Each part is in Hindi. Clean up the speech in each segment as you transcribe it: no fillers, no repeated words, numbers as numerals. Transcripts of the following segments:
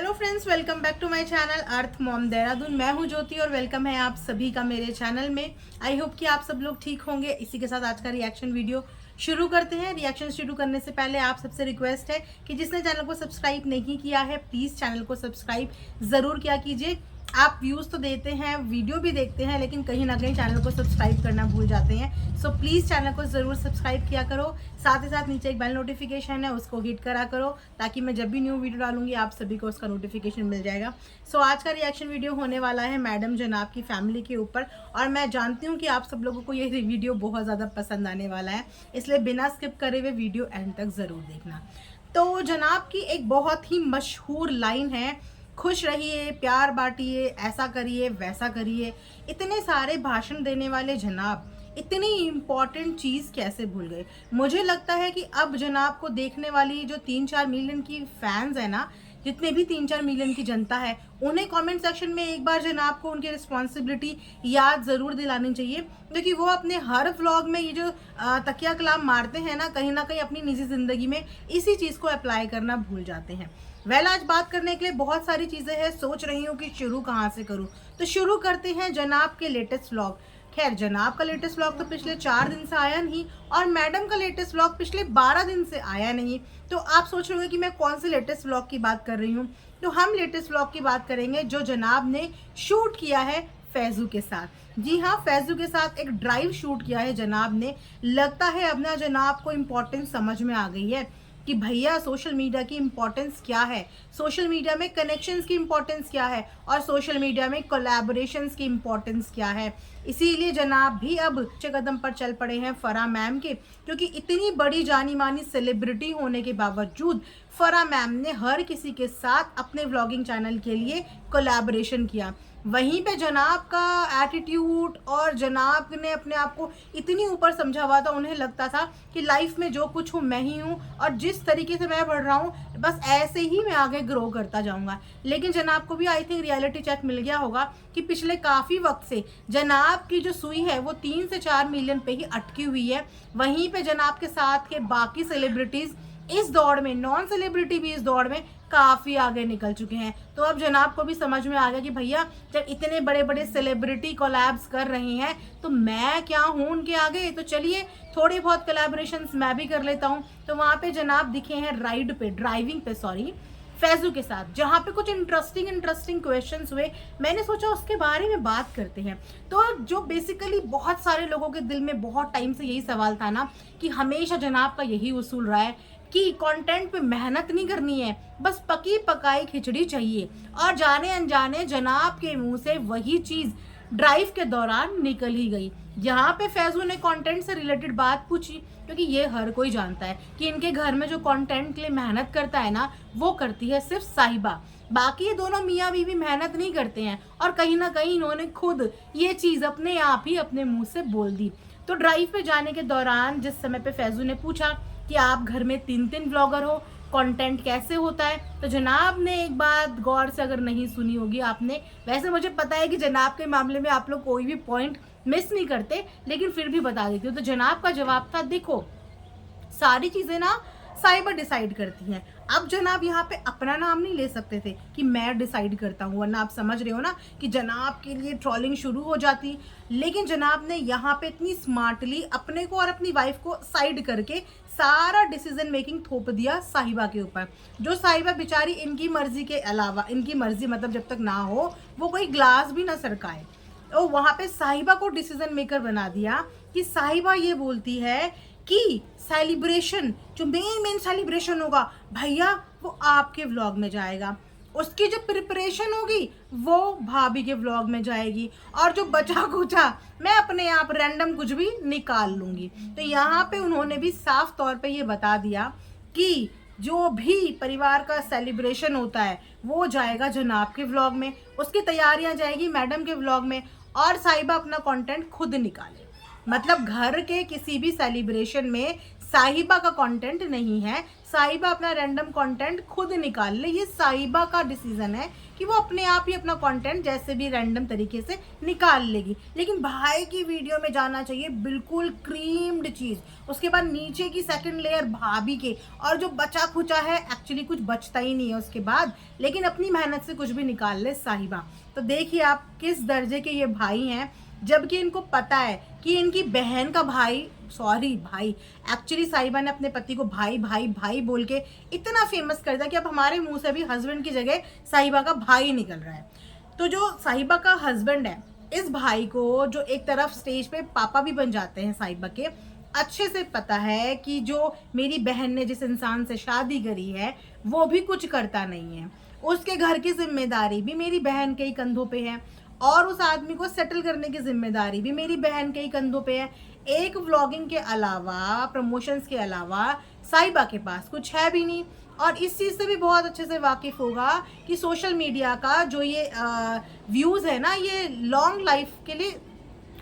Hello friends, welcome back to my channel earth mom Dehradun. मैं हूं ज्योति और वेलकम है आप सभी का मेरे चैनल में। आई होप कि आप सब लोग ठीक होंगे। इसी के साथ आज का रिएक्शन वीडियो शुरू करते हैं। रिएक्शन शुरू करने से पहले आप सबसे रिक्वेस्ट है कि जिसने चैनल को सब्सक्राइब नहीं किया है प्लीज़ चैनल को सब्सक्राइब ज़रूर किया कीजिए। आप व्यूज़ तो देते हैं, वीडियो भी देखते हैं, लेकिन कहीं ना कहीं चैनल को सब्सक्राइब करना भूल जाते हैं। सो प्लीज़ चैनल को ज़रूर सब्सक्राइब किया करो। साथ ही साथ नीचे एक बेल नोटिफिकेशन है, उसको हिट करा करो ताकि मैं जब भी न्यू वीडियो डालूंगी आप सभी को उसका नोटिफिकेशन मिल जाएगा। सो आज का रिएक्शन वीडियो होने वाला है मैडम जनाब की फैमिली के ऊपर, और मैं जानती हूँ कि आप सब लोगों को ये वीडियो बहुत ज़्यादा पसंद आने वाला है, इसलिए बिना स्किप करे हुए वीडियो एंड तक ज़रूर देखना। तो जनाब की एक बहुत ही मशहूर लाइन है, खुश रहिए, प्यार बांटिए, ऐसा करिए, वैसा करिए। इतने सारे भाषण देने वाले जनाब इतनी इम्पॉर्टेंट चीज़ कैसे भूल गए। मुझे लगता है कि अब जनाब को देखने वाली जो 3-4 मिलियन की फैंस है ना, जितने भी 3-4 मिलियन की जनता है, उन्हें कमेंट सेक्शन में एक बार जनाब को उनकी रिस्पॉन्सिबिलिटी याद ज़रूर दिलानी चाहिए, क्योंकि वो अपने हर व्लॉग में ये जो तकिया कलाम मारते हैं ना कहीं अपनी निजी ज़िंदगी में इसी चीज़ को अप्लाई करना भूल जाते हैं। आज बात करने के लिए बहुत सारी चीज़ें हैं। सोच रही हूँ कि शुरू कहाँ से करूँ, तो शुरू करते हैं जनाब के लेटेस्ट व्लॉग। खैर, जनाब का लेटेस्ट व्लॉग तो पिछले 4 दिन से आया नहीं, और मैडम का लेटेस्ट व्लॉग पिछले 12 दिन से आया नहीं। तो आप सोच रहे होंगे कि मैं कौन से लेटेस्ट व्लॉग की बात कर रही हूँ। तो हम लेटेस्ट व्लॉग की बात करेंगे जो जनाब ने शूट किया है फैजू के साथ। जी हाँ, फैजू के साथ एक ड्राइव शूट किया है जनाब ने। लगता है अब ना जनाब को इम्पोर्टेंस समझ में आ गई है कि भैया सोशल मीडिया की इम्पोर्टेंस क्या है, सोशल मीडिया में कनेक्शंस की इम्पोर्टेंस क्या है, और सोशल मीडिया में कोलैबोरेशंस की इम्पोर्टेंस क्या है। इसीलिए जनाब भी अब अच्छे कदम पर चल पड़े हैं फराह मैम के, क्योंकि इतनी बड़ी जानी मानी सेलिब्रिटी होने के बावजूद फराह मैम ने हर किसी के साथ अपने व्लॉगिंग चैनल के लिए कोलैबोरेशन किया। वहीं पे जनाब का एटीट्यूड, और जनाब ने अपने आप को इतनी ऊपर समझा हुआ था, उन्हें लगता था कि लाइफ में जो कुछ हूँ मैं ही हूँ, और जिस तरीके से मैं बढ़ रहा हूँ बस ऐसे ही मैं आगे ग्रो करता जाऊँगा। लेकिन जनाब को भी आई थिंक रियलिटी चेक मिल गया होगा कि पिछले काफ़ी वक्त से जनाब की जो सुई है वो 3 से 4 मिलियन पे ही अटकी हुई है। वहीं पे जनाब के साथ के बाकी सेलिब्रिटीज़ इस दौड़ में, नॉन सेलिब्रिटी भी इस दौड़ में काफ़ी आगे निकल चुके हैं। तो अब जनाब को भी समझ में आ गया कि भैया जब इतने बड़े बड़े सेलिब्रिटी कोलैब्स कर रहे हैं तो मैं क्या हूँ उनके आगे। तो चलिए थोड़े बहुत कोलैबोरेशंस मैं भी कर लेता हूँ। तो वहाँ पे जनाब दिखे हैं ड्राइविंग पे फैजू के साथ, जहाँ पे कुछ इंटरेस्टिंग क्वेश्चंस हुए। मैंने सोचा उसके बारे में बात करते हैं। तो जो बेसिकली बहुत सारे लोगों के दिल में बहुत टाइम से यही सवाल था ना, कि हमेशा जनाब का यही उसूल रहा है कि कंटेंट पे मेहनत नहीं करनी है, बस पकी पकाई खिचड़ी चाहिए, और जाने अनजाने जनाब के मुंह से वही चीज़ ड्राइव के दौरान निकल ही गई। यहाँ पे फैजू ने कंटेंट से रिलेटेड बात पूछी, क्योंकि ये हर कोई जानता है कि इनके घर में जो कंटेंट के लिए मेहनत करता है ना, वो करती है सिर्फ साहिबा। बाकी ये दोनों मियाँ बीवी मेहनत नहीं करते हैं, और कहीं ना कहीं इन्होंने खुद ये चीज़ अपने आप ही अपने मुंह से बोल दी। तो ड्राइव पे जाने के दौरान जिस समय पे फैजू ने पूछा कि आप घर में 3-3 ब्लॉगर हो, कंटेंट कैसे होता है, तो जनाब ने एक बात गौर से अगर नहीं सुनी होगी आपने, वैसे मुझे पता है कि जनाब के मामले में आप लोग कोई भी पॉइंट मिस नहीं करते, लेकिन फिर भी बता देती हूँ। तो जनाब का जवाब था, देखो सारी चीज़ें ना साइबर डिसाइड करती हैं। अब जनाब यहाँ पे अपना नाम नहीं ले सकते थे कि मैं डिसाइड करता हूँ, वरना आप समझ रहे हो ना कि जनाब के लिए ट्रोलिंग शुरू हो जाती। लेकिन जनाब ने यहाँ पे इतनी स्मार्टली अपने को और अपनी वाइफ को साइड करके सारा डिसीजन मेकिंग थोप दिया साहिबा के ऊपर। जो साहिबा बेचारी इनकी मर्जी के अलावा, इनकी मर्जी मतलब जब तक ना हो वो कोई ग्लास भी ना सरकाए, और वहाँ पे साहिबा को डिसीजन मेकर बना दिया कि साहिबा ये बोलती है कि सेलिब्रेशन, जो मेन सेलिब्रेशन होगा भैया वो आपके व्लॉग में जाएगा, उसकी जो प्रिपरेशन होगी वो भाभी के व्लॉग में जाएगी, और जो बचा कुचा मैं अपने आप रैंडम कुछ भी निकाल लूँगी। तो यहाँ पे उन्होंने भी साफ तौर पे ये बता दिया कि जो भी परिवार का सेलिब्रेशन होता है वो जाएगा जनाब के व्लॉग में, उसकी तैयारियाँ जाएगी मैडम के व्लॉग में, और साहिबा अपना कंटेंट खुद निकाले। मतलब घर के किसी भी सेलिब्रेशन में साहिबा का कंटेंट नहीं है। साहिबा अपना रैंडम कंटेंट खुद निकाल ले, ये साहिबा का डिसीजन है कि वो अपने आप ही अपना कंटेंट जैसे भी रैंडम तरीके से निकाल लेगी। लेकिन भाई की वीडियो में जाना चाहिए बिल्कुल क्रीम्ड चीज़, उसके बाद नीचे की सेकंड लेयर भाभी के, और जो बचा खुचा है एक्चुअली कुछ बचता ही नहीं है उसके बाद, लेकिन अपनी मेहनत से कुछ भी निकाल ले साहिबा। तो देखिए आप किस दर्जे के ये भाई हैं, जबकि इनको पता है कि इनकी बहन का भाई, सॉरी भाई, एक्चुअली साहिबा ने अपने पति को भाई भाई भाई बोल के इतना फेमस कर दिया कि अब हमारे मुंह से भी हस्बैंड की जगह साहिबा का भाई निकल रहा है। तो जो साहिबा का हस्बैंड है, इस भाई को जो एक तरफ स्टेज पे पापा भी बन जाते हैं साहिबा के, अच्छे से पता है कि जो मेरी बहन ने जिस इंसान से शादी करी है वो भी कुछ करता नहीं है, उसके घर की जिम्मेदारी भी मेरी बहन के ही कंधों पे है, और उस आदमी को सेटल करने की जिम्मेदारी भी मेरी बहन के ही कंधों पे है। एक व्लॉगिंग के अलावा, प्रमोशंस के अलावा साहिबा के पास कुछ है भी नहीं। और इस चीज़ से भी बहुत अच्छे से वाकिफ होगा कि सोशल मीडिया का जो ये व्यूज़ है ना, ये लॉन्ग लाइफ के लिए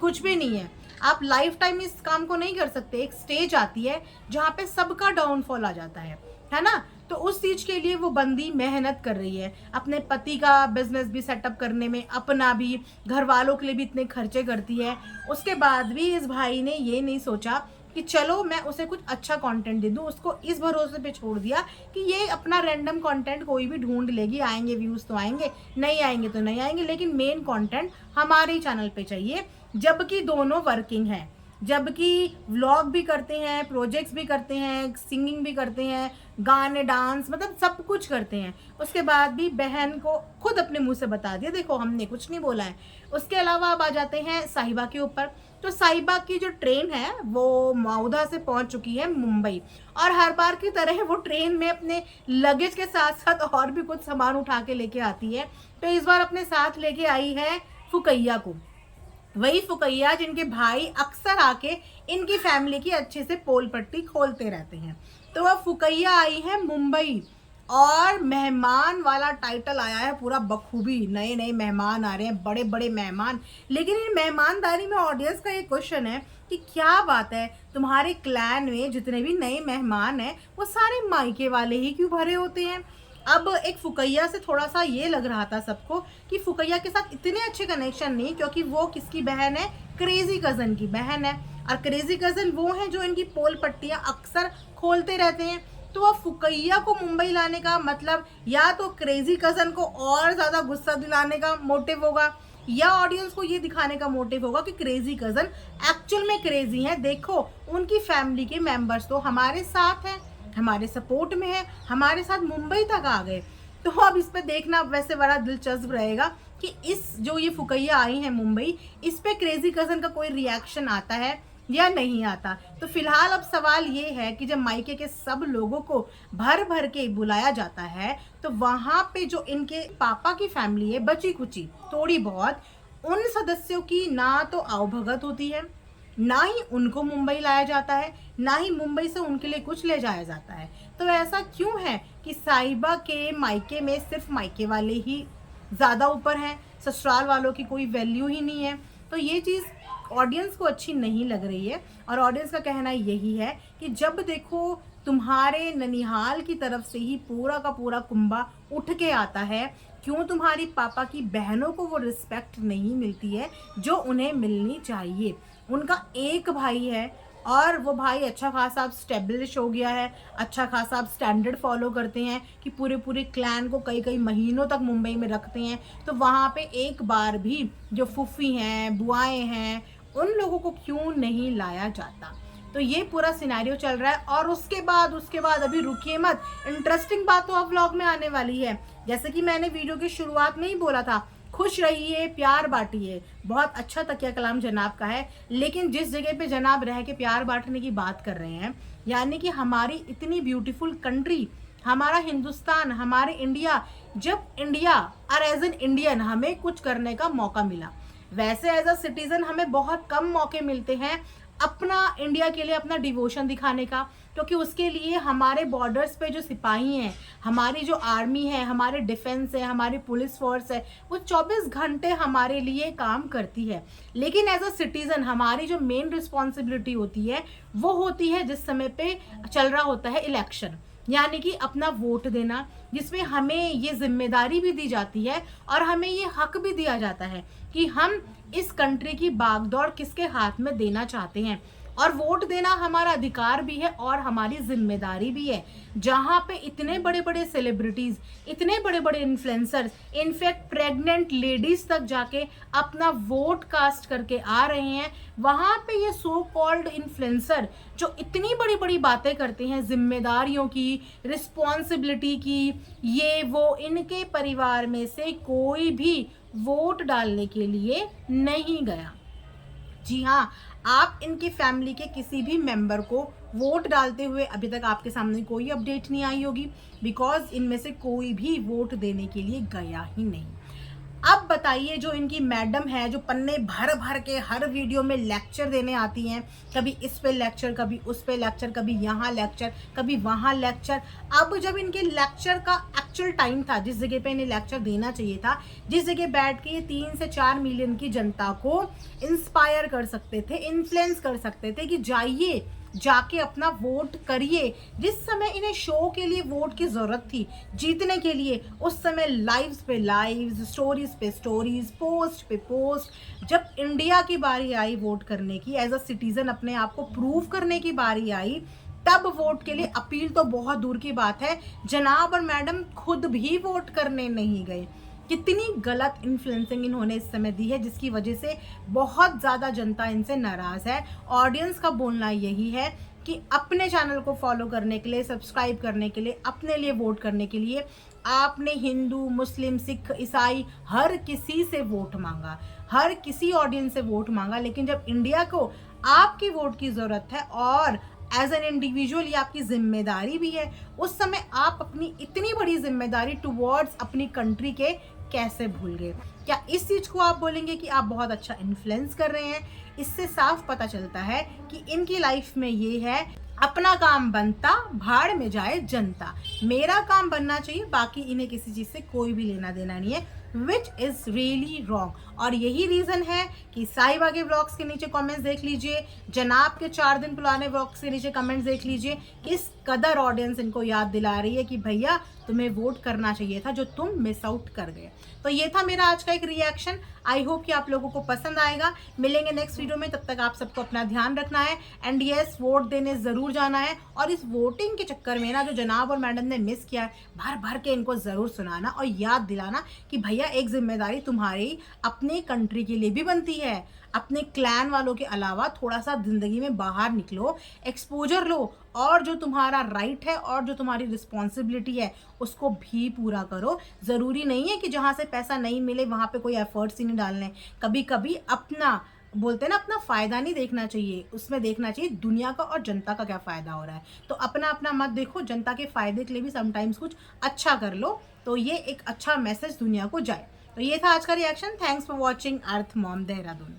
कुछ भी नहीं है। आप लाइफ टाइम इस काम को नहीं कर सकते। एक स्टेज आती है जहाँ पे सबका डाउनफॉल आ जाता है ना। तो उस चीज के लिए वो बंदी मेहनत कर रही है, अपने पति का बिजनेस भी सेटअप करने में, अपना भी, घर वालों के लिए भी इतने खर्चे करती है। उसके बाद भी इस भाई ने ये नहीं सोचा कि चलो मैं उसे कुछ अच्छा कंटेंट दे दूं, उसको इस भरोसे पे छोड़ दिया कि ये अपना रैंडम कंटेंट कोई भी ढूंढ लेगी, आएंगे व्यूज तो आएंगे, नहीं आएंगे तो नहीं आएंगे, लेकिन मेन कंटेंट हमारे ही चैनल पे चाहिए। जबकि दोनों वर्किंग हैं, जबकि व्लॉग भी करते हैं, प्रोजेक्ट्स भी करते हैं, सिंगिंग भी करते हैं, गाने, डांस, मतलब सब कुछ करते हैं। उसके बाद भी बहन को खुद अपने मुंह से बता दिया, देखो हमने कुछ नहीं बोला है। उसके अलावा अब आ जाते हैं साहिबा के ऊपर। तो साहिबा की जो ट्रेन है वो मऊधा से पहुंच चुकी है मुंबई, और हर बार की तरह वो ट्रेन में अपने लगेज के साथ साथ और भी कुछ सामान उठा के लेके आती है। तो इस बार अपने साथ लेके आई है फुकैया को, वही फुकैया जिनके भाई अक्सर आके इनकी फैमिली की अच्छे से पोल पट्टी खोलते रहते हैं। तो वह फुकैया आई है मुंबई, और मेहमान वाला टाइटल आया है पूरा बखूबी। नए नए मेहमान आ रहे हैं, बड़े बड़े मेहमान। लेकिन इन मेहमानदारी में ऑडियंस का एक क्वेश्चन है कि क्या बात है, तुम्हारे क्लैन में जितने भी नए मेहमान हैं वो सारे मायके वाले ही क्यों भरे होते हैं। अब एक फुकैया से थोड़ा सा ये लग रहा था सबको कि फुकैया के साथ इतने अच्छे कनेक्शन नहीं, क्योंकि वो किसकी बहन है, क्रेजी कजन की बहन है, और क्रेजी कजन वो हैं जो इनकी पोल पट्टियां अक्सर खोलते रहते हैं। तो वह फुकैया को मुंबई लाने का मतलब या तो क्रेजी कजन को और ज्यादा गुस्सा दिलाने का मोटिव होगा, या ऑडियंस को ये दिखाने का मोटिव होगा कि क्रेजी कजन एक्चुअल में क्रेजी हैं, देखो उनकी फैमिली के मेंबर्स तो हमारे साथ हैं, हमारे सपोर्ट में है, हमारे साथ मुंबई तक आ गए। तो अब इस पे देखना वैसे बड़ा दिलचस्प रहेगा कि इस जो ये फुकैया आई है मुंबई, इस पे क्रेजी कजन का कोई रिएक्शन आता है या नहीं आता। तो फिलहाल अब सवाल ये है कि जब मायके के सब लोगों को भर भर के बुलाया जाता है, तो वहां पे जो इनके पापा की फैमिली है बची कुची थोड़ी बहुत, उन सदस्यों की ना तो आवभगत होती है, ना ही उनको मुंबई लाया जाता है, ना ही मुंबई से उनके लिए कुछ ले जाया जाता है। तो ऐसा क्यों है कि साहिबा के मायके में सिर्फ मायके वाले ही ज़्यादा ऊपर हैं, ससुराल वालों की कोई वैल्यू ही नहीं है। तो ये चीज़ ऑडियंस को अच्छी नहीं लग रही है, और ऑडियंस का कहना यही है कि जब देखो तुम्हारे ननिहाल की तरफ से ही पूरा का पूरा कुंभा उठ के आता है, क्यों तुम्हारी पापा की बहनों को वो रिस्पेक्ट नहीं मिलती है जो उन्हें मिलनी चाहिए। उनका एक भाई है, और वो भाई अच्छा खासा अब स्टेब्लिश हो गया है, अच्छा खासा अब स्टैंडर्ड फॉलो करते हैं कि पूरे पूरे क्लैन को कई कई महीनों तक मुंबई में रखते हैं। तो वहाँ पे एक बार भी जो फूफी हैं, बुआएं हैं, उन लोगों को क्यों नहीं लाया जाता। तो ये पूरा सिनेरियो चल रहा है। और उसके बाद अभी रुकिए मत, इंटरेस्टिंग बात तो अब व्लॉग में आने वाली है। जैसे कि मैंने वीडियो की शुरुआत में ही बोला था, खुश रहिए, प्यार बांटिए। बहुत अच्छा तकिया कलाम जनाब का है, लेकिन जिस जगह पे जनाब रह के प्यार बांटने की बात कर रहे हैं, यानी कि हमारी इतनी ब्यूटीफुल कंट्री, हमारा हिंदुस्तान, हमारे इंडिया, जब इंडिया और एज एन इंडियन हमें कुछ करने का मौका मिला, वैसे एज अ सिटीजन हमें बहुत कम मौके मिलते हैं अपना इंडिया के लिए अपना डिवोशन दिखाने का, क्योंकि उसके लिए हमारे बॉर्डर्स पे जो सिपाही हैं, हमारी जो आर्मी है, हमारे डिफेंस है, हमारी पुलिस फोर्स है, वो 24 घंटे हमारे लिए काम करती है। लेकिन एज अ सिटीजन हमारी जो मेन रिस्पॉन्सिबिलिटी होती है वो होती है जिस समय पे चल रहा होता है इलेक्शन, यानी कि अपना वोट देना, जिसमें हमें ये जिम्मेदारी भी दी जाती है और हमें ये हक भी दिया जाता है कि हम इस कंट्री की बागडोर किसके हाथ में देना चाहते हैं। और वोट देना हमारा अधिकार भी है और हमारी जिम्मेदारी भी है। जहाँ पे इतने बड़े बड़े सेलिब्रिटीज, इतने बड़े बड़े इन्फ्लुएंसर्स, इनफैक्ट प्रेग्नेंट लेडीज तक जाके अपना वोट कास्ट करके आ रहे हैं, वहाँ पे ये सो कॉल्ड इन्फ्लुएंसर जो इतनी बड़ी बड़ी बातें करते हैं जिम्मेदारियों की, रिस्पॉन्सिबिलिटी की, ये वो, इनके परिवार में से कोई भी वोट डालने के लिए नहीं गया। जी हाँ, आप इनकी फैमिली के किसी भी मेंबर को वोट डालते हुए अभी तक आपके सामने कोई अपडेट नहीं आई होगी, बिकॉज इनमें से कोई भी वोट देने के लिए गया ही नहीं। अब बताइए, जो इनकी मैडम है, जो पन्ने भर भर के हर वीडियो में लेक्चर देने आती हैं, कभी इस पे लेक्चर, कभी उस पे लेक्चर, कभी यहाँ लेक्चर, कभी वहाँ लेक्चर। अब जब इनके लेक्चर का एक्चुअल टाइम था, जिस जगह पे इन्हें लेक्चर देना चाहिए था, जिस जगह बैठ के ये 3 से 4 मिलियन की जनता को इंस्पायर कर सकते थे, इन्फ्लुएंस कर सकते थे कि जाइए जाके अपना वोट करिए, जिस समय इन्हें शो के लिए वोट की जरूरत थी, जीतने के लिए, उस समय लाइव्स पे लाइव्स, स्टोरीज पे स्टोरीज, पोस्ट पे पोस्ट। जब इंडिया की बारी आई वोट करने की, एज अ सिटीजन अपने आप को प्रूव करने की बारी आई, तब वोट के लिए अपील तो बहुत दूर की बात है, जनाब और मैडम खुद भी वोट करने नहीं गए। कितनी गलत इन्फ्लुएंसिंग इन्होंने इस समय दी है, जिसकी वजह से बहुत ज़्यादा जनता इनसे नाराज़ है। ऑडियंस का बोलना यही है कि अपने चैनल को फॉलो करने के लिए, सब्सक्राइब करने के लिए, अपने लिए वोट करने के लिए आपने हिंदू, मुस्लिम, सिख, ईसाई हर किसी से वोट मांगा, हर किसी ऑडियंस से वोट मांगा, लेकिन जब इंडिया को आपकी वोट की ज़रूरत है और एज एन इंडिविजुअल ये आपकी जिम्मेदारी भी है, उस समय आप अपनी इतनी बड़ी जिम्मेदारी टुवर्ड्स अपनी कंट्री के कैसे भूल गए? क्या इस चीज को आप बोलेंगे कि आप बहुत अच्छा इन्फ्लुएंस कर रहे हैं? इससे साफ पता चलता है कि इनकी लाइफ में ये है, अपना काम बनता, भाड़ में जाए जनता। मेरा काम बनना चाहिए, बाकी इन्हें किसी चीज से कोई भी लेना देना नहीं है, विच इज रियली रॉन्ग। और यही रीजन है कि साहिबा के व्लॉग्स के नीचे कमेंट्स देख लीजिए, जनाब के 4 दिन पुराने व्लॉग्स के नीचे कमेंट्स देख लीजिए, किस कदर ऑडियंस इनको याद दिला रही है कि भैया तुम्हें वोट करना चाहिए था, जो तुम मिस आउट कर गए। तो ये था मेरा आज का एक रिएक्शन। आई होप कि आप लोगों को पसंद आएगा। मिलेंगे नेक्स्ट वीडियो में, तब तक आप सबको अपना ध्यान रखना है, एंड यस, वोट देने जरूर जाना है। और इस वोटिंग के चक्कर में ना, जो जनाब और मैडम ने मिस किया है, भर भर के इनको जरूर सुनाना और याद दिलाना कि भैया एक जिम्मेदारी तुम्हारी अपने कंट्री के लिए भी बनती है। अपने क्लैन वालों के अलावा थोड़ा सा जिंदगी में बाहर निकलो, एक्सपोजर लो, और जो तुम्हारा राइट है और जो तुम्हारी रिस्पॉन्सिबिलिटी है उसको भी पूरा करो। ज़रूरी नहीं है कि जहाँ से पैसा नहीं मिले वहाँ पे कोई एफर्ट्स ही नहीं डालने। कभी कभी अपना, बोलते हैं ना, अपना फ़ायदा नहीं देखना चाहिए, उसमें देखना चाहिए दुनिया का और जनता का क्या फ़ायदा हो रहा है। तो अपना अपना मत देखो, जनता के फ़ायदे के लिए भी समटाइम्स कुछ अच्छा कर लो, तो ये एक अच्छा मैसेज दुनिया को जाए। तो ये था आज का reaction. Thanks for watching earth mom Dehradun.